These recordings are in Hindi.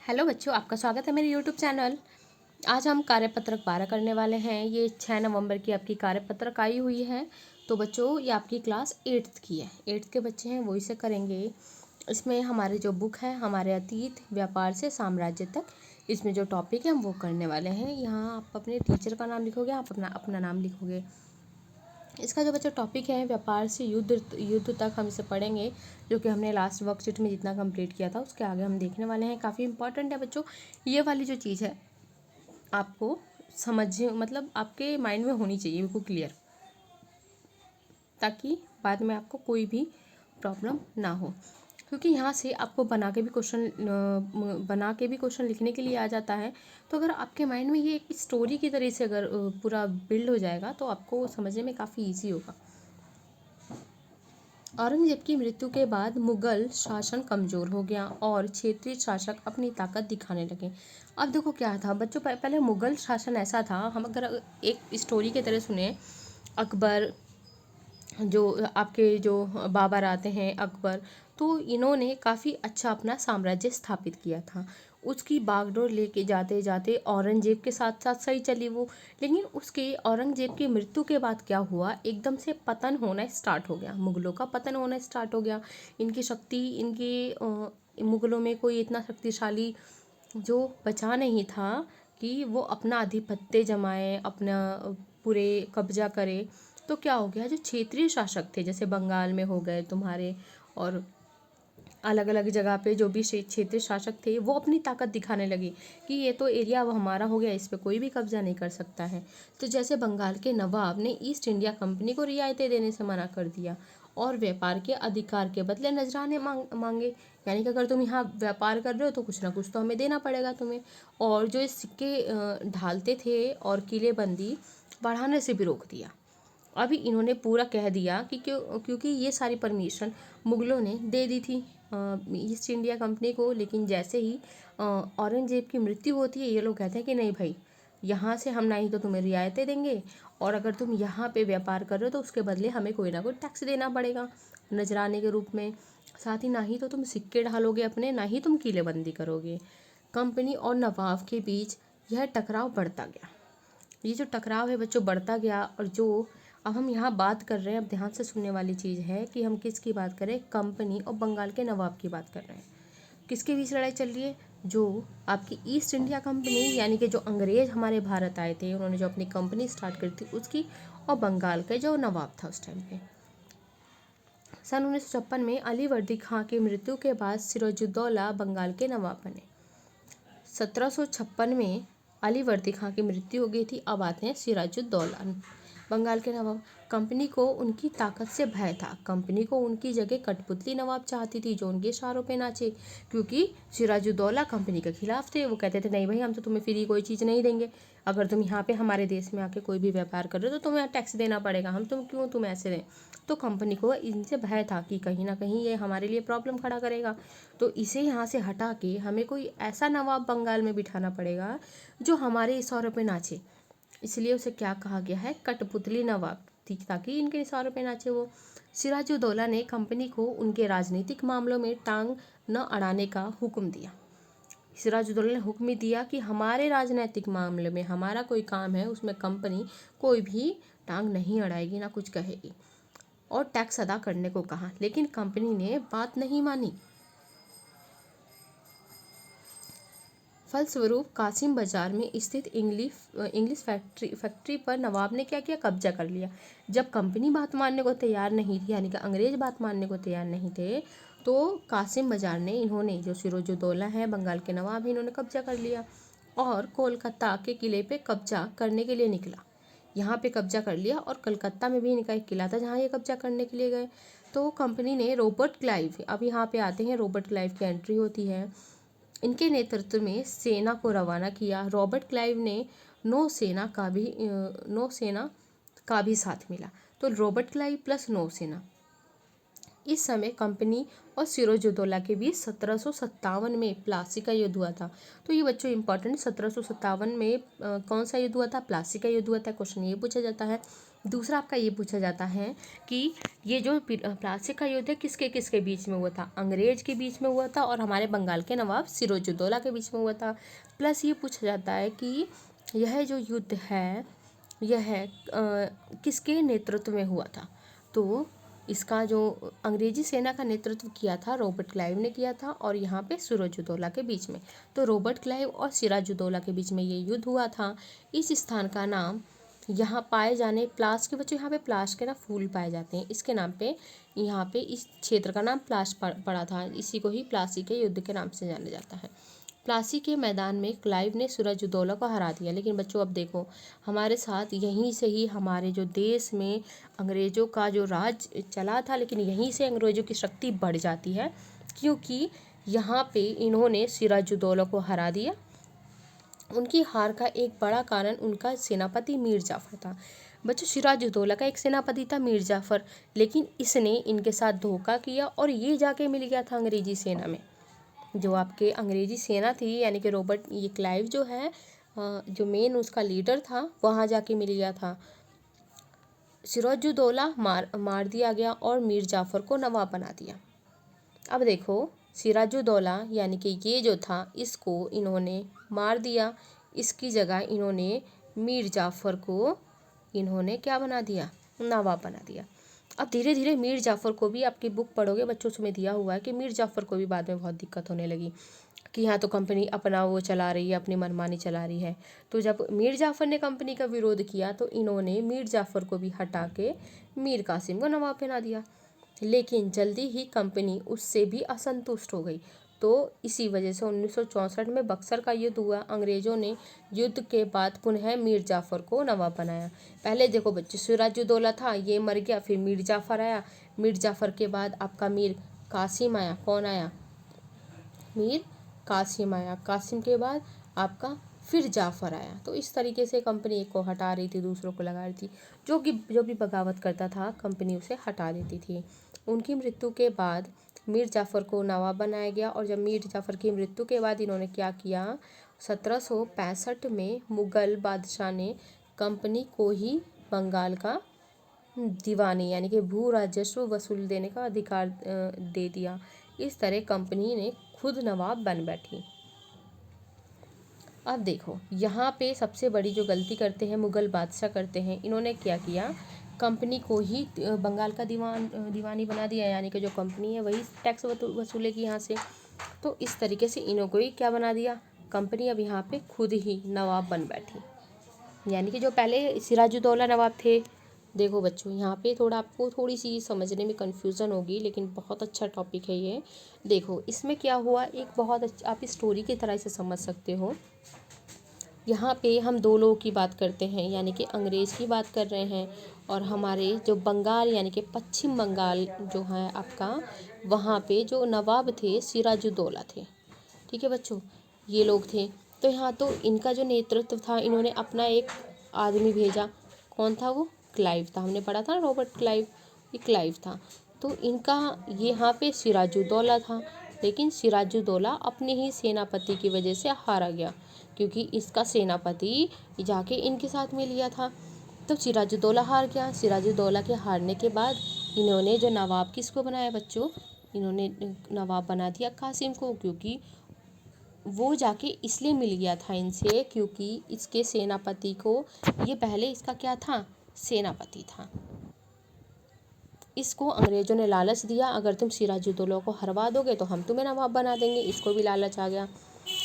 हेलो बच्चों, आपका स्वागत है मेरे यूट्यूब चैनल। आज हम कार्यपत्रक 12 करने वाले हैं। ये 6 नवंबर की आपकी कार्यपत्रक आई हुई है। तो बच्चों, ये आपकी क्लास 8th की है। 8th के बच्चे हैं वो इसे करेंगे। इसमें हमारे जो बुक है, हमारे अतीत व्यापार से साम्राज्य तक, इसमें जो टॉपिक है हम वो करने वाले हैं। यहाँ आप अपने टीचर का नाम लिखोगे, आप अपना अपना नाम लिखोगे। इसका जो बच्चा टॉपिक है व्यापार से युद्ध तक, हम इसे पढ़ेंगे, जो कि हमने लास्ट वर्कशीट में जितना कंप्लीट किया था उसके आगे हम देखने वाले हैं। काफ़ी इंपॉर्टेंट है बच्चों। ये वाली जो चीज़ है आपको समझ मतलब आपके माइंड में होनी चाहिए, बिल्कुल क्लियर, ताकि बाद में आपको कोई भी प्रॉब्लम ना हो। क्योंकि यहाँ से आपको बना के भी क्वेश्चन लिखने के लिए आ जाता है। तो अगर आपके माइंड में ये एक स्टोरी की तरह से अगर पूरा बिल्ड हो जाएगा तो आपको समझने में काफ़ी ईजी होगा। औरंगजेब की मृत्यु के बाद मुगल शासन कमज़ोर हो गया और क्षेत्रीय शासक अपनी ताकत दिखाने लगे। अब देखो क्या था बच्चों, पहले मुगल शासन ऐसा था, हम अगर एक स्टोरी की तरह सुने, अकबर, जो आपके जो बाबर आते हैं अकबर, तो इन्होंने काफ़ी अच्छा अपना साम्राज्य स्थापित किया था। उसकी बागडोर लेके जाते जाते औरंगजेब के साथ साथ सही चली वो, लेकिन उसके औरंगजेब की मृत्यु के बाद क्या हुआ, एकदम से पतन होना स्टार्ट हो गया, मुगलों का पतन होना स्टार्ट हो गया। इनकी शक्ति, मुगलों में कोई इतना शक्तिशाली जो बचा नहीं था कि वो अपना आधिपत्य जमाए, अपना पूरे कब्जा करे। तो क्या हो गया, जो क्षेत्रीय शासक थे, जैसे बंगाल में हो गए तुम्हारे, और अलग अलग जगह पे जो भी क्षेत्रीय शासक थे, वो अपनी ताकत दिखाने लगे कि ये तो एरिया अब हमारा हो गया, इस पे कोई भी कब्जा नहीं कर सकता है। तो जैसे बंगाल के नवाब ने ईस्ट इंडिया कंपनी को रियायतें देने से मना कर दिया और व्यापार के अधिकार के बदले नजराने मांगे। यानी कि अगर तुम यहाँ व्यापार कर रहे हो तो कुछ ना कुछ तो हमें देना पड़ेगा तुम्हें। और जो इस सिक्के ढालते थे और किलेबंदी बढ़ाने से भी रोक दिया। अभी इन्होंने पूरा कह दिया कि क्योंकि ये सारी परमिशन मुगलों ने दे दी थी ईस्ट इंडिया कंपनी को। लेकिन जैसे ही औरंगजेब की मृत्यु होती है, ये लोग कहते हैं कि नहीं भाई, यहाँ से हम ना ही तो तुम्हें रियायतें देंगे, और अगर तुम यहाँ पे व्यापार कर रहे हो तो उसके बदले हमें कोई ना कोई टैक्स देना पड़ेगा नजराने के रूप में। साथ ही ना ही तो तुम सिक्के ढालोगे अपने, ना ही तुम किलेबंदी करोगे। कंपनी और नवाब के बीच यह टकराव बढ़ता गया। ये जो टकराव है बच्चों बढ़ता गया, और जो अब हम यहाँ बात कर रहे हैं, अब ध्यान से सुनने वाली चीज़ है कि हम किसकी बात करें, कंपनी और बंगाल के नवाब की बात कर रहे हैं। किसके बीच लड़ाई चल रही है, जो आपकी ईस्ट इंडिया कंपनी, यानी कि जो अंग्रेज हमारे भारत आए थे, उन्होंने जो अपनी कंपनी स्टार्ट करी थी उसकी, और बंगाल के जो नवाब था उस टाइम पे। सन 1956 में अली वर्दी खां की मृत्यु के बाद सिराजुद्दौला बंगाल के नवाब बने। 1756 में अली वर्दी खां की मृत्यु हो गई थी। अब आते हैं सिराजुद्दौला, बंगाल के नवाब। कंपनी को उनकी ताकत से भय था। कंपनी को उनकी जगह कठपुतली नवाब चाहती थी जो उनके इशारों पे नाचे, क्योंकि सिराजुद्दौला कंपनी के खिलाफ थे। वो कहते थे नहीं भाई, हम तो तुम्हें फ्री कोई चीज़ नहीं देंगे, अगर तुम यहाँ पे हमारे देश में आके कोई भी व्यापार कर रहे हो तो तुम्हें टैक्स देना पड़ेगा, हम तुम ऐसे दें। तो कंपनी को इनसे भय था कि कहीं ना कहीं ये हमारे लिए प्रॉब्लम खड़ा करेगा, तो इसे यहाँ से हटा के हमें कोई ऐसा नवाब बंगाल में बिठाना पड़ेगा जो हमारे इशारों पे नाचे। इसलिए उसे क्या कहा गया है, कठपुतली नवाब, ताकि इनके इशारों पे नाचे वो। सिराजुद्दौला ने कंपनी को उनके राजनीतिक मामलों में टांग न अड़ाने का हुक्म दिया। सिराजुद्दौला ने हुक्म दिया कि हमारे राजनीतिक मामले में हमारा कोई काम है, उसमें कंपनी कोई भी टांग नहीं अड़ाएगी, ना कुछ कहेगी, और टैक्स अदा करने को कहा। लेकिन कंपनी ने बात नहीं मानी। फलस्वरूप कासिम बाजार में स्थित इंग्लिश फैक्ट्री पर नवाब ने क्या किया, कब्जा कर लिया। जब कंपनी बात मानने को तैयार नहीं थी, यानी कि अंग्रेज बात मानने को तैयार नहीं थे, तो कासिम बाजार ने, इन्होंने, जो सिराजुद्दौला है बंगाल के नवाब, इन्होंने कब्जा कर लिया और कोलकाता के किले पे कब्जा करने के लिए निकला। यहाँ पे कब्जा कर लिया, और कलकत्ता में भी इनका एक किला था जहाँ ये कब्जा करने के लिए गए। तो कंपनी ने रॉबर्ट क्लाइव, अब यहाँ पे आते हैं, रॉबर्ट क्लाइव की एंट्री होती है। इनके नेतृत्व में सेना को रवाना किया। रॉबर्ट क्लाइव ने नौसेना का भी साथ मिला। तो रॉबर्ट क्लाइव प्लस नौसेना। इस समय कंपनी और सिराजुद्दौला के बीच 1757 में प्लासी का युद्ध हुआ था। तो ये बच्चों इंपॉर्टेंट, 1757 में कौन सा युद्ध हुआ था, प्लासी का युद्ध हुआ था। क्वेश्चन ये पूछा जाता है। दूसरा आपका ये पूछा जाता है कि ये जो प्लासी का युद्ध है किसके किसके बीच में हुआ था। अंग्रेज के बीच में हुआ था और हमारे बंगाल के नवाब सिराजुद्दौला के बीच में हुआ था। प्लस ये पूछा जाता है कि यह जो युद्ध है यह किसके नेतृत्व में हुआ था। तो इसका जो अंग्रेजी सेना का नेतृत्व किया था रॉबर्ट क्लाइव ने किया था और यहाँ पे सिराजुद्दौला के बीच में। तो रॉबर्ट क्लाइव और सिराजुद्दौला के बीच में ये युद्ध हुआ था। इस स्थान का नाम यहाँ पाए जाने प्लास के बच्चों यहाँ पे प्लास के ना फूल पाए जाते हैं, इसके नाम पे यहाँ पे इस क्षेत्र का नाम प्लास पड़ा था। इसी को ही प्लासी के युद्ध के नाम से जाना जाता है। प्लासी के मैदान में क्लाइव ने सिराजुद्दौला को हरा दिया। लेकिन बच्चों अब देखो हमारे साथ यहीं से ही हमारे जो देश में अंग्रेज़ों का जो राज चला था, लेकिन यहीं से अंग्रेज़ों की शक्ति बढ़ जाती है क्योंकि यहाँ पे इन्होंने सिराजुद्दौला को हरा दिया। उनकी हार का एक बड़ा कारण उनका सेनापति मीर जाफ़र था। बच्चों सिराजुद्दौला का एक सेनापति था मीर जाफ़र, लेकिन इसने इनके साथ धोखा किया और ये जाके मिल गया था अंग्रेजी सेना में। जो आपके अंग्रेजी सेना थी यानी कि रॉबर्ट ये क्लाइव जो है जो मेन उसका लीडर था वहाँ जाके मिल गया था। सिराजुद्दौला मार दिया गया और मीर जाफ़र को नवाब बना दिया। अब देखो सिराजुद्दौला यानी कि ये जो था इसको इन्होंने मार दिया, इसकी जगह इन्होंने मीर जाफ़र को इन्होंने क्या बना दिया, नवाब बना दिया। अब धीरे धीरे मीर जाफ़र को भी आपकी बुक पढ़ोगे बच्चों में दिया हुआ है कि मीर जाफ़र को भी बाद में बहुत दिक्कत होने लगी कि यहाँ तो कंपनी अपना वो चला रही है, अपनी मनमानी चला रही है। तो जब मीर जाफ़र ने कंपनी का विरोध किया तो इन्होंने मीर जाफ़र को भी हटा के मीर कासिम को नवाब बना दिया। लेकिन जल्दी ही कंपनी उससे भी असंतुष्ट हो गई। तो इसी वजह से 1964 में बक्सर का युद्ध हुआ। अंग्रेज़ों ने युद्ध के बाद पुनः मीर जाफ़र को नवाब बनाया। पहले देखो बच्चे सिराजुद्दौला था, ये मर गया, फिर मीर जाफ़र आया। मीर जाफ़र के बाद आपका मीर कासिम आया। कौन आया? मीर कासिम आया। कासिम के बाद आपका फिर जाफ़र आया। तो इस तरीके से कंपनी एक को हटा रही थी, दूसरों को लगा रही थी। जो भी बगावत करता था कंपनी उसे हटा देती थी। उनकी मृत्यु के बाद मीर जाफ़र को नवाब बनाया गया। और जब मीर जाफ़र की मृत्यु के बाद इन्होंने क्या किया, 1765 में मुग़ल बादशाह ने कंपनी को ही बंगाल का दीवानी यानी कि भू राजस्व वसूल देने का अधिकार दे दिया। इस तरह कंपनी ने खुद नवाब बन बैठी। अब देखो यहाँ पे सबसे बड़ी जो गलती करते हैं मुग़ल बादशाह करते हैं, इन्होंने क्या किया, कंपनी को ही बंगाल का दीवानी बना दिया। यानी कि जो कंपनी है वही टैक्स वसूलेगी यहाँ से। तो इस तरीके से इन्हों को ही क्या बना दिया, कंपनी अब यहाँ पे खुद ही नवाब बन बैठी। यानी कि जो पहले सिराजुद्दौला नवाब थे। देखो बच्चों यहाँ पे थोड़ा आपको थोड़ी सी समझने में कन्फ्यूज़न होगी, लेकिन बहुत अच्छा टॉपिक है ये। देखो इसमें क्या हुआ, एक बहुत अच्छा आप स्टोरी की तरह इसे समझ सकते हो। यहाँ पे हम दो लोगों की बात करते हैं, यानी कि अंग्रेज़ की बात कर रहे हैं और हमारे जो बंगाल यानी कि पश्चिम बंगाल जो है आपका, वहाँ पे जो नवाब थे सिराजुद्दौला थे। ठीक है बच्चों, ये लोग थे। तो यहाँ तो इनका जो नेतृत्व था, इन्होंने अपना एक आदमी भेजा। कौन था वो? क्लाइव था। हमने पढ़ा था ना रॉबर्ट क्लाइव, ये क्लाइव था। तो इनका यहाँ पे सिराजुद्दौला था, लेकिन सिराजुद्दौला अपने ही सेनापति की वजह से हारा गया क्योंकि इसका सेनापति जाके इनके साथ मिल लिया था। तो सिराजुद्दौला हार गया। सिराजुद्दौला के हारने के बाद इन्होंने जो नवाब किसको बनाया बच्चों, इन्होंने नवाब बना दिया कासिम को, क्योंकि वो जाके इसलिए मिल गया था इनसे क्योंकि इसके सेनापति को, ये पहले इसका क्या था, सेनापति था। इसको अंग्रेज़ों ने लालच दिया, अगर तुम सिराजुद्दौला को हरवा दोगे तो हम तुम्हें नवाब बना देंगे। इसको भी लालच आ गया।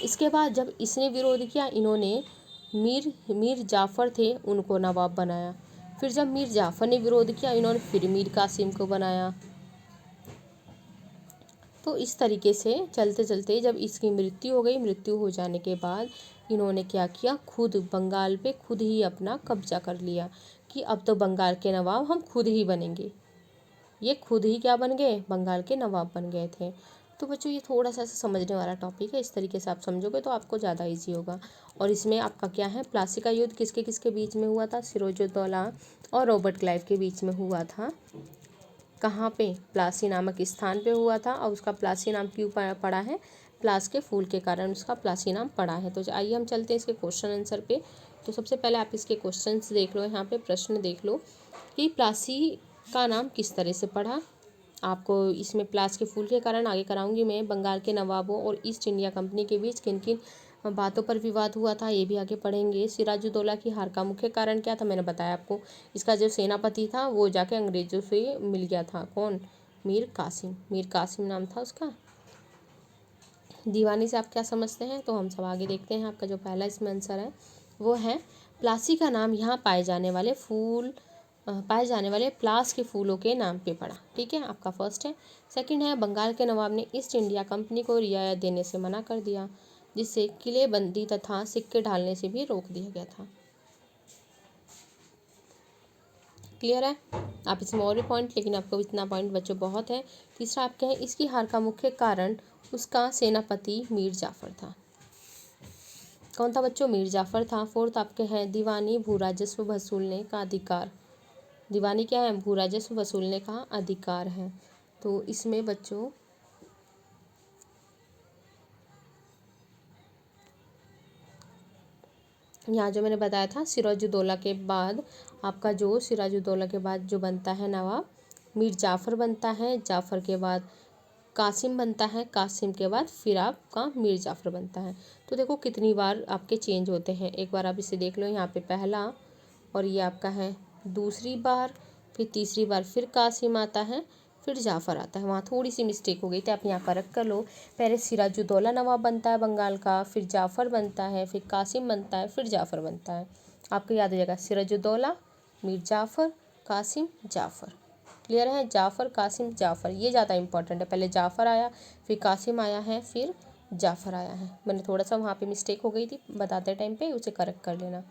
इसके बाद जब इसने विरोध किया, इन्होंने मीर जाफ़र थे उनको नवाब बनाया। फिर जब मीर जाफ़र ने विरोध किया, इन्होंने फिर मीर कासिम को बनाया। तो इस तरीके से चलते चलते जब इसकी मृत्यु हो गई, मृत्यु हो जाने के बाद इन्होंने क्या किया, खुद बंगाल पे खुद ही अपना कब्जा कर लिया कि अब तो बंगाल के नवाब हम खुद ही बनेंगे। ये खुद ही क्या बन गए, बंगाल के नवाब बन गए थे। तो बच्चों ये थोड़ा सा समझने वाला टॉपिक है, इस तरीके से आप समझोगे तो आपको ज़्यादा इजी होगा। और इसमें आपका क्या है, प्लासी का युद्ध किसके किसके बीच में हुआ था, सिराजुद्दौला और रॉबर्ट क्लाइव के बीच में हुआ था। कहाँ पे, प्लासी नामक स्थान पे हुआ था। और उसका प्लासी नाम क्यों पड़ा है, प्लास के फूल के कारण उसका प्लासी नाम पड़ा है। तो आइए हम चलते हैं इसके क्वेश्चन आंसर पे। तो सबसे पहले आप इसके क्वेश्चंस देख लो, यहाँ पे प्रश्न देख लो कि प्लासी का नाम किस तरह से पढ़ा। आपको इसमें प्लास के फूल के कारण आगे कराऊंगी मैं। बंगाल के नवाबों और ईस्ट इंडिया कंपनी के बीच किन किन बातों पर विवाद हुआ था, ये भी आगे पढ़ेंगे। सिराजुद्दौला की हार का मुख्य कारण क्या था, मैंने बताया आपको। इसका जो सेनापति था वो जाके अंग्रेजों से मिल गया था, कौन, मीर कासिम, मीर कासिम नाम था उसका। दीवानी से आप क्या समझते हैं, तो हम सब आगे देखते हैं। आपका जो पहला इसमें आंसर है वो है प्लासी का नाम यहाँ पाए जाने वाले प्लास के फूलों के नाम पे पड़ा। ठीक है, आपका फर्स्ट है। सेकंड है बंगाल के नवाब ने ईस्ट इंडिया कंपनी को रियायत देने से मना कर दिया, जिससे किलेबंदी तथा सिक्के ढालने से भी रोक दिया गया था। क्लियर है। आप इसमें और भी पॉइंट, लेकिन आपको इतना पॉइंट बच्चों बहुत है। तीसरा आपके हैं इसकी हार का मुख्य कारण उसका सेनापति मीर जाफर था। कौन था बच्चों, मीर जाफर था। फोर्थ आपके हैं दीवानी भू राजस्व वसूलने का अधिकार। दीवानी क्या है, भू राजस्व वसूलने का अधिकार है। तो इसमें बच्चों यहाँ जो मैंने बताया था सिराजुद्दौला के बाद आपका जो सिराजुद्दौला के बाद जो बनता है नवाब मीर जाफ़र बनता है, जाफ़र के बाद कासिम बनता है, कासिम के बाद फिर आपका मीर जाफ़र बनता है। तो देखो कितनी बार आपके चेंज होते हैं, एक बार आप इसे देख लो, यहाँ पे पहला और ये आपका है दूसरी बार, फिर तीसरी बार फिर कासिम आता है, फिर जाफ़र आता है। वहाँ थोड़ी सी मिस्टेक हो गई थी, आप यहाँ करेक्ट कर लो। पहले सिराजुद्दौला नवाब बनता है बंगाल का, फिर जाफ़र बनता है, फिर कासिम बनता है, फिर जाफ़र बनता है। आपको याद हो जाएगा सिराजुद्दौला, मीर जाफ़र, कासिम, जाफ़र। क्लियर है, जाफ़र कासिम जाफ़र, ये ज़्यादा इंपॉर्टेंट है। पहले जाफ़र आया, फिर कासिम आया है, फिर जाफ़र आया है। मैंने थोड़ा सा वहाँ पे मिस्टेक हो गई थी बताते टाइम पे, उसे करेक्ट कर लेना।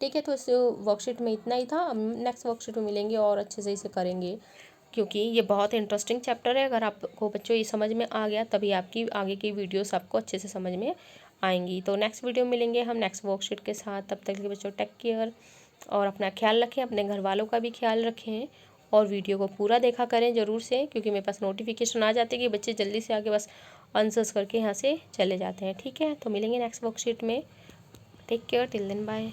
ठीक है, तो इस वर्कशीट में इतना ही था। अब नेक्स्ट वर्कशीट में मिलेंगे और अच्छे से इसे करेंगे, क्योंकि ये बहुत इंटरेस्टिंग चैप्टर है। अगर आपको बच्चों ये समझ में आ गया तभी आपकी आगे की वीडियोस आपको अच्छे से समझ में आएंगी। तो नेक्स्ट वीडियो में मिलेंगे हम नेक्स्ट वर्कशीट के साथ। तब तक के बच्चों टेक केयर और अपना ख्याल रखें, अपने घर वालों का भी ख्याल रखें और वीडियो को पूरा देखा करें ज़रूर से, क्योंकि मेरे पास नोटिफिकेशन आ जाती है कि बच्चे जल्दी से आगे बस आंसर्स करके यहाँ से चले जाते हैं। ठीक है, तो मिलेंगे नेक्स्ट वर्कशीट में। Take care, till then bye.